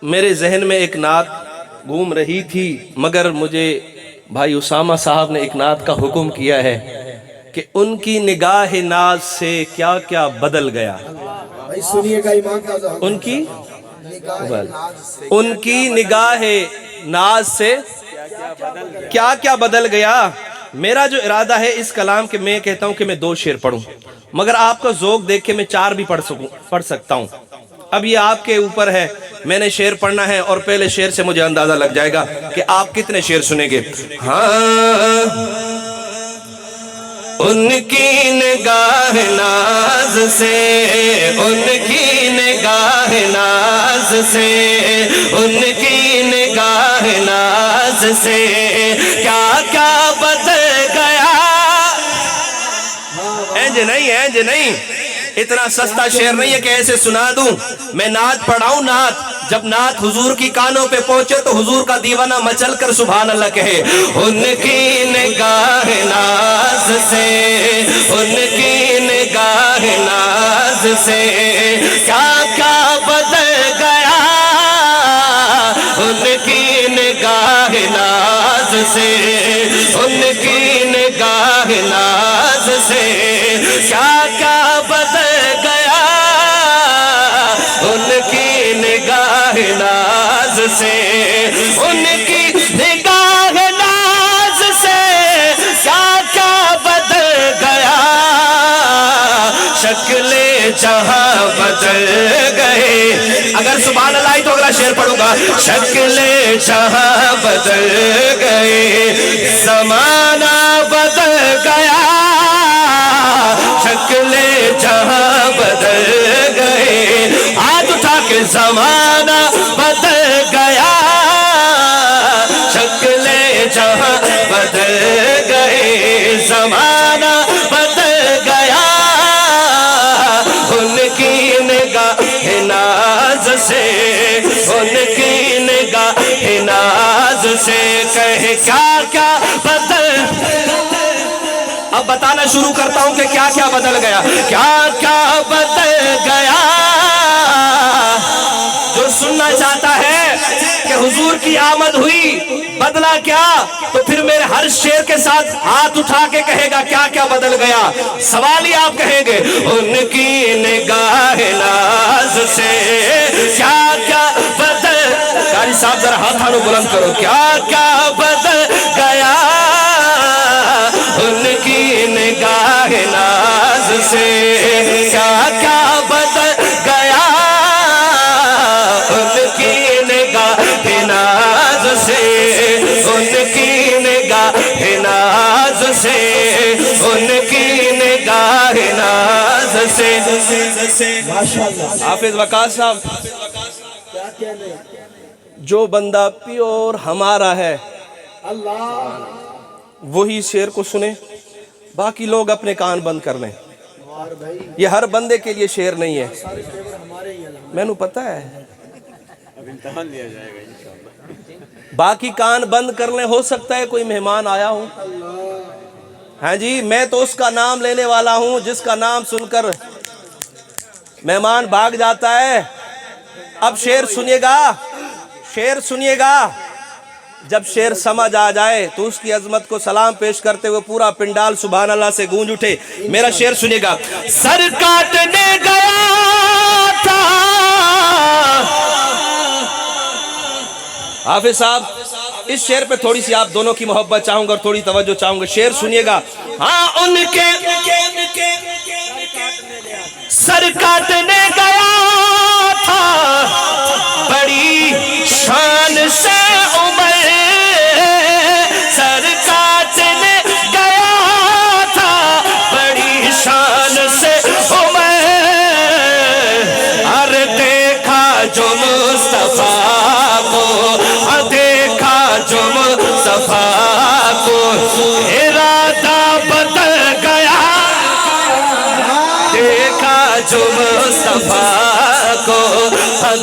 میرے ذہن میں ایک نعت گھوم رہی تھی، مگر مجھے بھائی اسامہ صاحب نے ایک نعت کا حکم کیا ہے کہ ان کی نگاہ ناز سے کیا کیا بدل گیا۔ سنیے گا امام کا ان کی نگاہ ناز سے کیا کیا بدل گیا۔ میرا جو ارادہ ہے اس کلام کے، میں کہتا ہوں کہ میں 2 شعر پڑھوں، مگر آپ کا ذوق دیکھ کے میں 4 بھی پڑھ سکتا ہوں۔ اب یہ آپ کے اوپر ہے، میں نے شعر پڑھنا ہے اور پہلے شعر سے مجھے اندازہ لگ جائے گا کہ آپ کتنے شعر سنیں گے۔ ہاں ان کی نگاہ ناز سے، ان کی نگاہ ناز سے، ان کی نگاہ ناز سے کیا کیا بدل گیا۔ اینج نہیں، اینج نہیں، اتنا سستا شعر نہیں ہے کہ ایسے سنا دوں۔ میں نعت پڑھاؤں، نعت جب نعت حضور کی کانوں پہ پہنچے تو حضور کا دیوانہ مچل کر سبحان اللہ کہے۔ ان کی نگاہ ناز سے، ان کی نگاہ ناز سے کیا کیا بدل گیا۔ ان کی نگاہ ناز سے، ان کی نگاہ ناز سے کیا کیا بدل گیا۔ ان کی نگاہ ناز سے، ان کی نگاہ ناز سے کیا کیا بدل گیا۔ شکل جہاں بدل گئے، اگر سبحان اللہ ہی تو اگلا شعر پڑھوں گا۔ شکل جہاں بدل گئے، زمانہ بدل گیا۔ شکل جہاں بدل گئے، ہاتھ اٹھا کے زمانہ بدل گیا۔ شکل جہاں بدل گئے، زمانہ بدل گیا۔ ان کی نگاہ ناز سے، ان کی نگاہ ناز سے کہے کیا کیا بدل۔ اب بتانا شروع کرتا ہوں کہ کیا کیا بدل گیا، کیا کیا بدل گیا۔ جو سننا چاہتا ہے کہ حضور کی آمد ہوئی، بدلا کیا، تو پھر میرے ہر شعر کے ساتھ ہاتھ اٹھا کے کہے گا کیا کیا بدل گیا۔ سوال ہی آپ کہیں گے ان کی نگاہ ناز سے کیا کیا بدل۔ قاری صاحب ذرا ہاتھوں بلند کرو، کیا کیا بدل گیا۔ ان کی نگاہ ناز سے کیا کیا بدل گیا۔ ان کی نگاہ ناز سے، ان کی نگاہ ناز سے، ان کی نگاہ ناز سے۔ حافظ وقاص صاحب، جو بندہ پیور ہمارا ہے وہی شعر کو سنے، باقی لوگ اپنے کان بند کر لیں۔ یہ ہر بندے کے لیے شعر نہیں ہے، میں نو پتہ ہے۔ باقی کان بند کر لیں، ہو سکتا ہے کوئی مہمان آیا ہوں۔ ہاں جی، میں تو اس کا نام لینے والا ہوں جس کا نام سن کر مہمان بھاگ جاتا ہے۔ اب شعر سنیے گا، شعر سنیے گا، جب شعر سمجھ آ جائے تو اس کی عظمت کو سلام پیش کرتے ہوئے پورا پنڈال سبحان اللہ سے گونج اٹھے۔ میرا شعر سنیے گا۔ سر کاٹنے گیا تھا، حافظ صاحب اس شعر پہ تھوڑی سی آپ دونوں کی محبت چاہوں گا اور تھوڑی توجہ چاہوں گا، شعر سنیے گا۔ ہاں ان کے سر کاٹنے گیا تھا، بڑی شان سے عمر، سر کاٹنے گیا تھا بڑی شان سے عمر، اور دیکھا جو مصطفیٰ کو، دیکھا جو مصطفیٰ کو، ارادہ بدل گیا۔ دیکھا جو مصطفیٰ کو،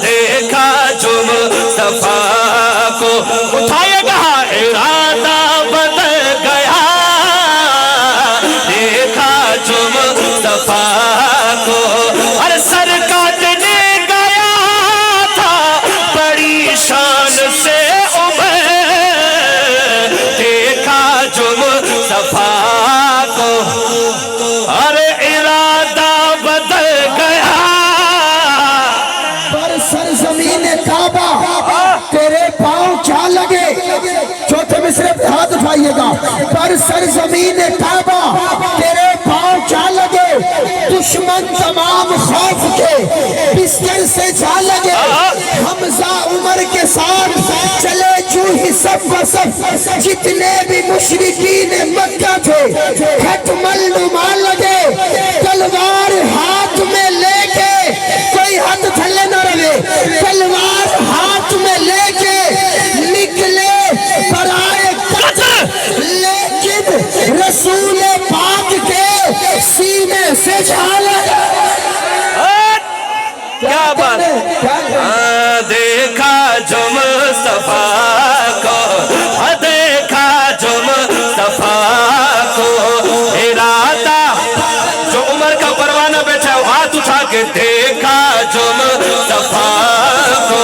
دیکھا جو مصطفیٰ کو، اٹھائے گا ارادہ بدل گیا۔ دیکھا جو مصطفیٰ کو، اور سر کاٹنے گیا تھا بڑی فرمائیے گا پر سرزمین کعبہ تیرے پاؤں کیا لگے دشمن تمام خوف کے بستر سے جا لگے حمزہ عمر کے ساتھ چلے جو ہی صف و صف جتنے بھی مشرکین مکہ تھے کھٹمل نما لگے تلوار ہاتھ میں لے کے کوئی ہاتھ تھلے نہ رہے تلوار ہاتھ میں لے کے نکلے برائے قتل لیکن رسول پاک کے سینے سے جھالا کیا بات دیکھا جو مصطفیٰ کو دیکھا جو مصطفیٰ کو ارادہ جو عمر کا پروانہ بیٹھا ہے ہاتھ اٹھا کے دیکھا جو مصطفیٰ کو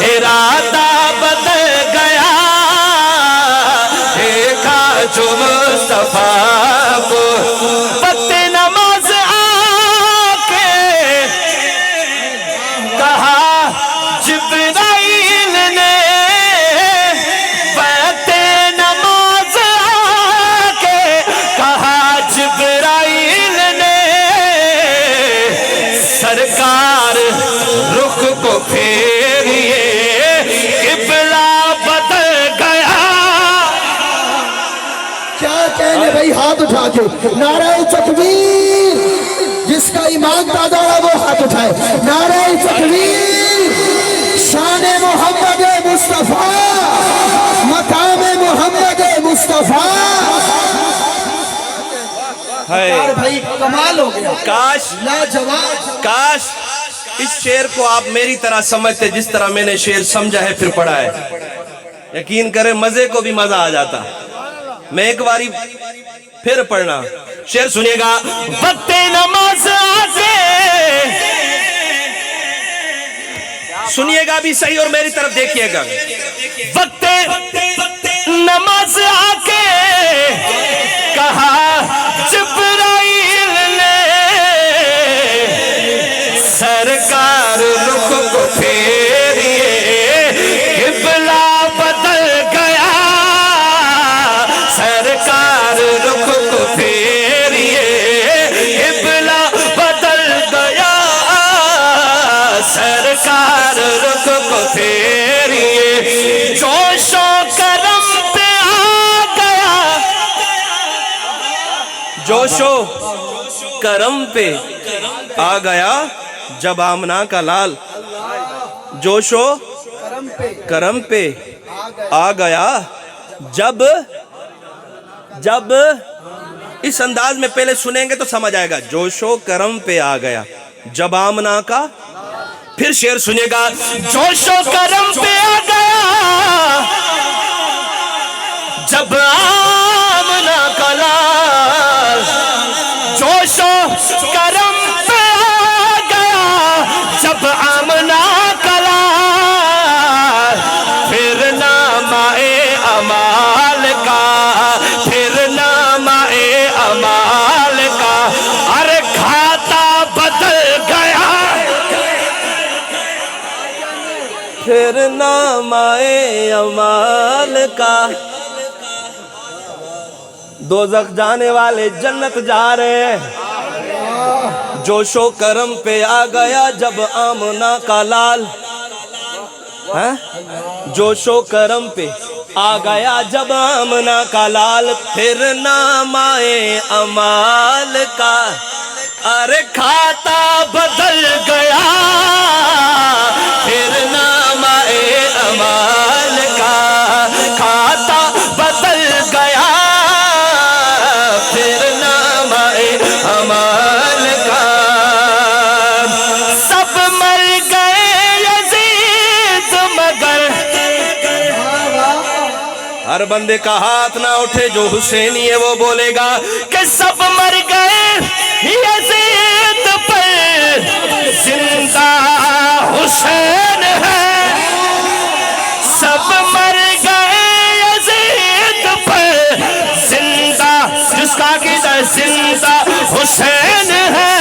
ارادہ بدل گیا دیکھا جو مصطفیٰ کو وقت نماز جبرائیل نے وقت نماز آکے کہا جبرائیل نے سرکار رخ کو پھیریے قبلہ بدل گیا کیا کہنے بھائی ہاتھ اٹھا کے نعرہ تکبیر جس کا ایمان تازہ ہے وہ ہاتھ اٹھائے نعرہ تکبیر شان محمد مصطفیٰ مقام محمد مصطفیٰ یار بھائی کمال ہو گیا کاش لاجواب کاش اس شعر کو آپ میری طرح سمجھتے جس طرح میں نے شعر سمجھا ہے پھر پڑھا ہے یقین کریں مزے کو بھی مزہ آ جاتا میں ایک باری پھر پڑھنا شعر سنیے گا وقت نماز آکے سنیے گا بھی صحیح اور میری طرف دیکھیے گا وقت نماز آکے کہا جبرائیل نے سرکار رخ کو پھیریے قبلہ بدل گیا سرکار رخ کو پھیریے قبلہ بدل گیا سرکار رخ کو پھیریے جوش و کرم پہ آ گیا جوش و کرم پہ آ گیا جب آمنہ کا لال جوش و کرم پہ آ گیا جب اس انداز میں پہلے سنیں گے تو سمجھ آئے گا جوش و کرم پہ آ گیا جب آمنہ کا پھر شعر سنیے گا جوش و کرم پہ آ گیا جب آمنہ کا لال جوش و کرم پہ آ گیا جب آمنہ کا لال پھر نامہ اعمال کا پھر نامہ اعمال کا ارے کھاتا بدل گیا پھر نامہ اعمال کا دوزخ جانے والے جنت جا رہے ہیں جوش و کرم پہ آ گیا جب آمنہ کا لال جوش و کرم پہ آ گیا جب آمنہ کا لال پھر نامہ اعمال کا ارے کھاتا بدل گیا پھر نامہ اعمال کا کھاتا بدل گیا پھر نامہ اعمال کا سب مر گئے یزید مگر ہر بندے کا ہاتھ نہ اٹھے جو حسینی ہے وہ بولے گا کہ سب مر گئے یزید پر زندہ حسین ہے سب مر گئے یزید پر زندہ جس کا عقیدہ زندہ حسین ہے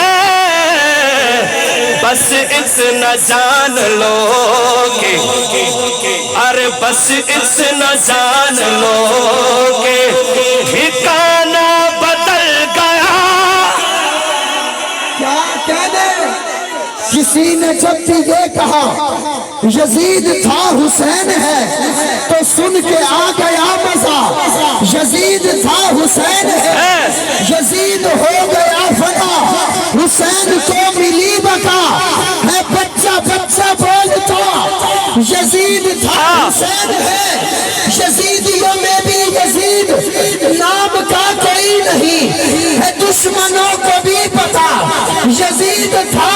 بس اتنا جان لو کہ ارے بس اتنا جان لو کہ ٹھکانہ بدل گیا. کیا کہنے کسی نے جب بھی یہ کہا یزید تھا حسین ہے تو سن کے آ گیا مزہ. یزید تھا حسین ہے یزید ہو گیا فنا. حسین کو ملی بقا ہے بچہ بچہ بولتا. یزید تھا حسین ہے یزیدیوں میں بھی یزید نام کا کوئی نہیں ہے دشمنوں کو بھی پتا. یزید تھا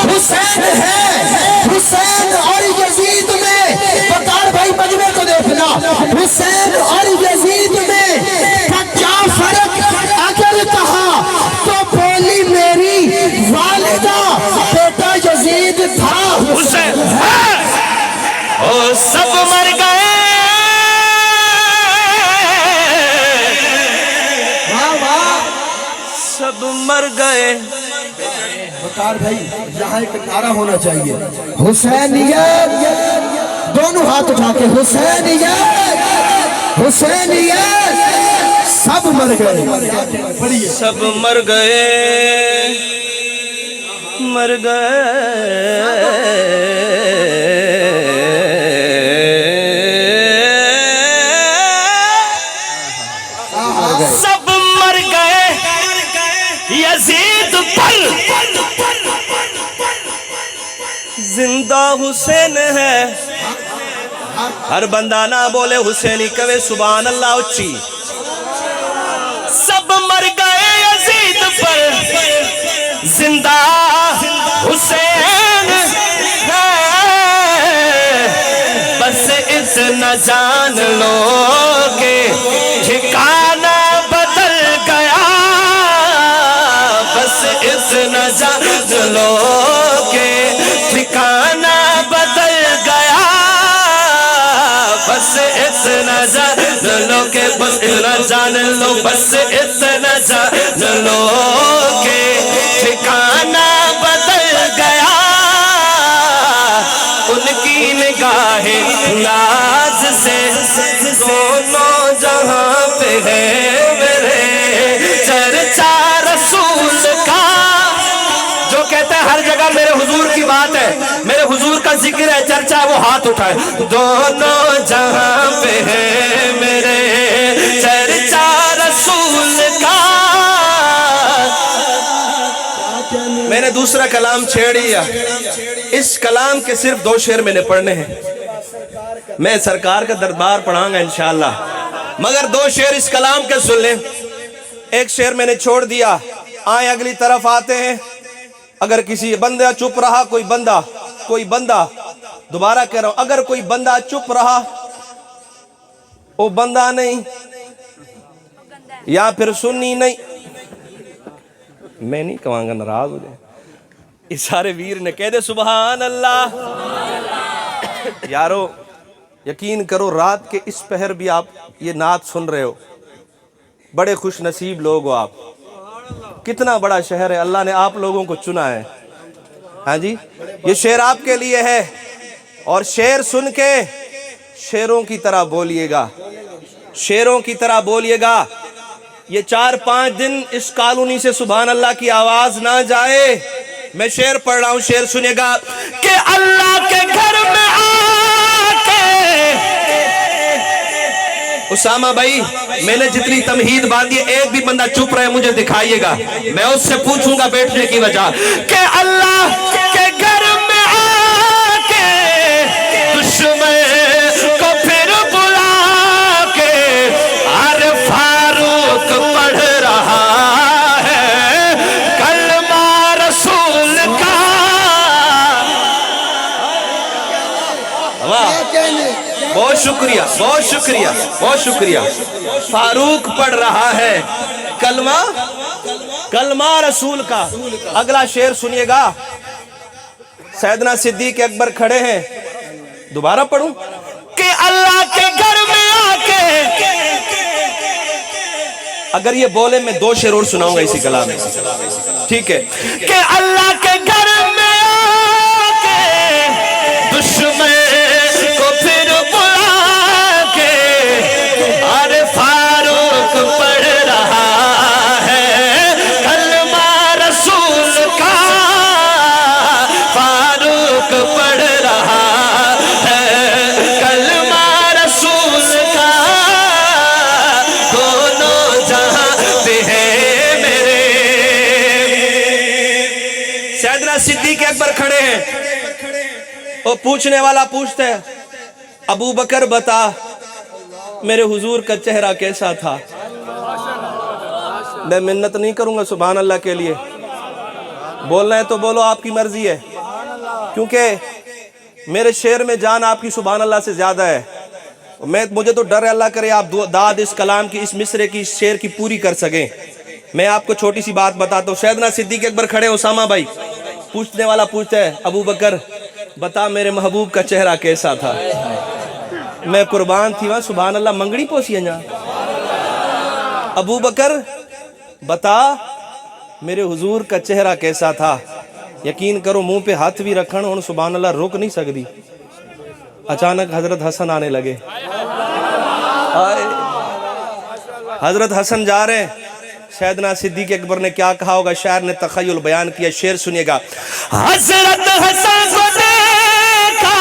حسین ہے حسین اور یزید میں بکار بھائی مجمع کو دیکھنا. حسین اور یزید میں کیا فرق اگر کہا تو بولی میری والدہ بیٹا یزید تھا حسین ہے. او سب مر گئے سب مر گئے. بکار بھائی یہاں ایک نعرہ ہونا چاہیے حسینیت. دونوں ہاتھ اٹھا کے حسینیت حسینیت. سب مر گئے سب مر گئے مر گئے سب مر گئے یزید پر زندہ حسین ہے. ہر بندہ نہ بولے حسینی کہے سبحان اللہ اچھی. سب مر گئے یزید پر زندہ حسین ہے. بس اتنا جان لو کہ ٹھکانہ بدل گیا. بس اتنا جان لو کہ ٹھکانہ بدل گیا. بس اتنا جان لو کہ بس اتنا جان لو بس اتنا جان لو کہ ٹھکانہ بدل گیا. ان کی نگاہ ناز سے دونوں جہاں پہ ہے میرے چرچا رسول کا. جو کہتے ہیں ہر جگہ میرے حضور کی بات ہے میرے حضور کا ذکر ہے چرچا وہ ہاتھ اٹھائے. دونوں جہاں پہ ہے میرے چرچا رسول کا. میں نے دوسرا کلام چھیڑ دیا. اس کلام کے صرف 2 شعر میں نے پڑھنے ہیں. میں سرکار کا دربار پڑھاؤں گا انشاءاللہ مگر 2 شعر اس کلام کے سن لیں. ایک شعر میں نے چھوڑ دیا. آئیں اگلی طرف آتے ہیں. اگر کسی بندہ چپ رہا کوئی بندہ دوبارہ کہہ رہا ہوں اگر کوئی بندہ چپ رہا وہ بندہ نہیں یا پھر سنی نہیں. میں نہیں کہوں گا ناراض ہو جائے. اس سارے ویر نے کہہ دے سبحان اللہ. یارو یقین کرو رات کے اس پہر بھی آپ یہ نعت سن رہے ہو. بڑے خوش نصیب لوگ ہو آپ. کتنا بڑا شہر ہے اللہ نے آپ لوگوں کو چنا ہے. ہاں جی یہ شعر آپ کے لیے ہے اور شعر سن کے شعروں کی طرح بولیے گا. شعروں کی طرح بولیے گا. یہ 4-5 دن اس کالونی سے سبحان اللہ کی آواز نہ جائے. میں شعر پڑھ رہا ہوں شعر سنے گا کہ اللہ کے گھر میں آ کے. اسامہ بھائی میں نے جتنی تمہید باندھی ایک بھی بندہ چپ رہے مجھے دکھائیے گا. میں اس سے پوچھوں گا بیٹھنے کی وجہ کہ اللہ کے گھر میں آ کے دشمن کو پھر بلا کے ہر فاروق پڑھ رہا ہے کلمہ رسول کا. بہت شکریہ بہت شکریہ بہت شکریہ. فاروق پڑھ رہا ہے کلمہ رسول کا. اگلا شعر سنیے گا. سیدنا صدیق اکبر کھڑے ہیں. دوبارہ پڑھوں کہ اللہ کے گھر میں آ کے. اگر یہ بولے میں 2 شعر اور سناؤں گا اسی کلام میں. ٹھیک ہے کہ اللہ کے گھر میں آ کے دشمن کو پھر بلا وہ پوچھنے والا پوچھتا ہے ابو بکر بتا میرے حضور کا چہرہ کیسا تھا؟ میں منت نہیں کروں گا سبحان اللہ کے لیے، بولنا ہے تو بولو، آپ کی مرضی ہے، کیونکہ میرے شعر میں جان آپ کی سبحان اللہ سے زیادہ ہے۔ مجھے تو ڈر ہے اللہ کرے آپ داد اس کلام کی، اس مصرے کی، اس شعر کی پوری کر سکیں۔ میں آپ کو چھوٹی سی بات بتاتا ہوں، سیدنا صدیق اکبر کھڑے، اسامہ بھائی، پوچھنے والا پوچھتا ہے ابو بکر بتا میرے محبوب کا چہرہ کیسا تھا؟ میں قربان تھی وہاں سبحان اللہ منگڑی پوسی جا ابو بکر بتا میرے حضور کا چہرہ کیسا تھا؟ یقین کرو منہ پہ ہاتھ بھی رکھن اور سبحان اللہ روک نہیں سکتی۔ اچانک حضرت حسن آنے لگے، حضرت حسن جا رہے ہیں، سیدنا صدیق اکبر نے کیا کہا ہوگا، شاعر نے تخیل بیان کیا، شعر سنیے گا۔ حضرت حسن کو دیکھا،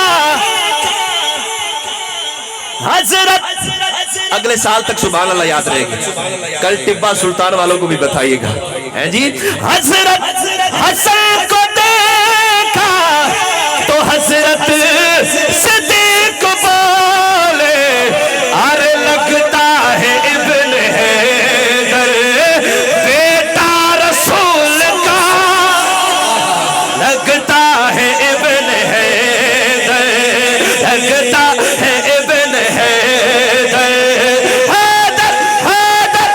حضرت اگلے سال تک سبحان اللہ یاد رہے گی، کل ٹبا سلطان والوں کو بھی بتائیے گا، ہیں جی۔ حضرت حسن کو دیکھا تو حضرت صدیق بولے ارے لگتا ہے ابن حیدر بیٹا رسول کا، لگتا ہے ابن حیدر، لگتا ہے ابن حیدر، حیدر حیدر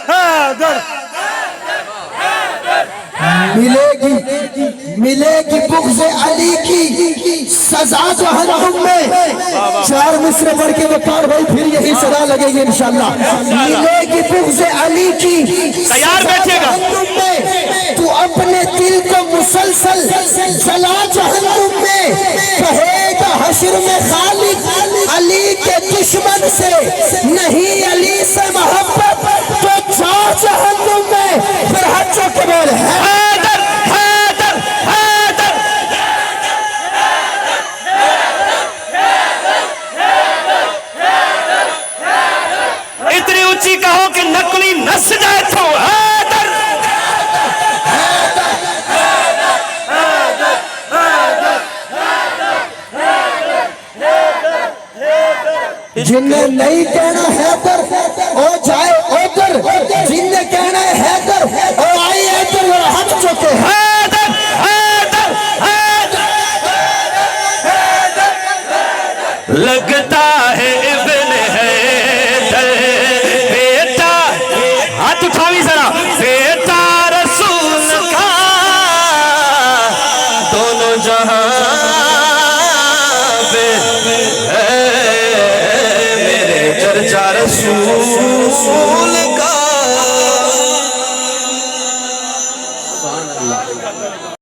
حیدر ملے گی بغض علی کی سزا جہنم میں۔ چار مصرے پڑھ کے وقار بھائی پھر یہی صدا لگے گی انشاءاللہ۔ ملے گی بغض علی کی تیار بیٹھیے گا، تو اپنے دل کو مسلسل جلا جہنم میں، کہے گا حشر میں خالق علی کے دشمن سے نہیں علی سے محبت تو جا جہنم میں۔ پھر ہاتھ چوک کے بول حیدر حیدر حیدر، اتنی اونچی کہو کہ نقلی نس جائے تو حیدر۔ جن نے نہیں کہنا حیدر او جائے ادھر، جن نے کہنا ہے حیدر او آئی ادھر، اور ہاتھ چوکے حیدر حیدر حیدر، لگتا ہے ابن حیدر بیٹا، ہاتھ اٹھاوی ذرا، بیٹا رسول کا، دونوں جہاں پہ ہے میرے چرچا رسول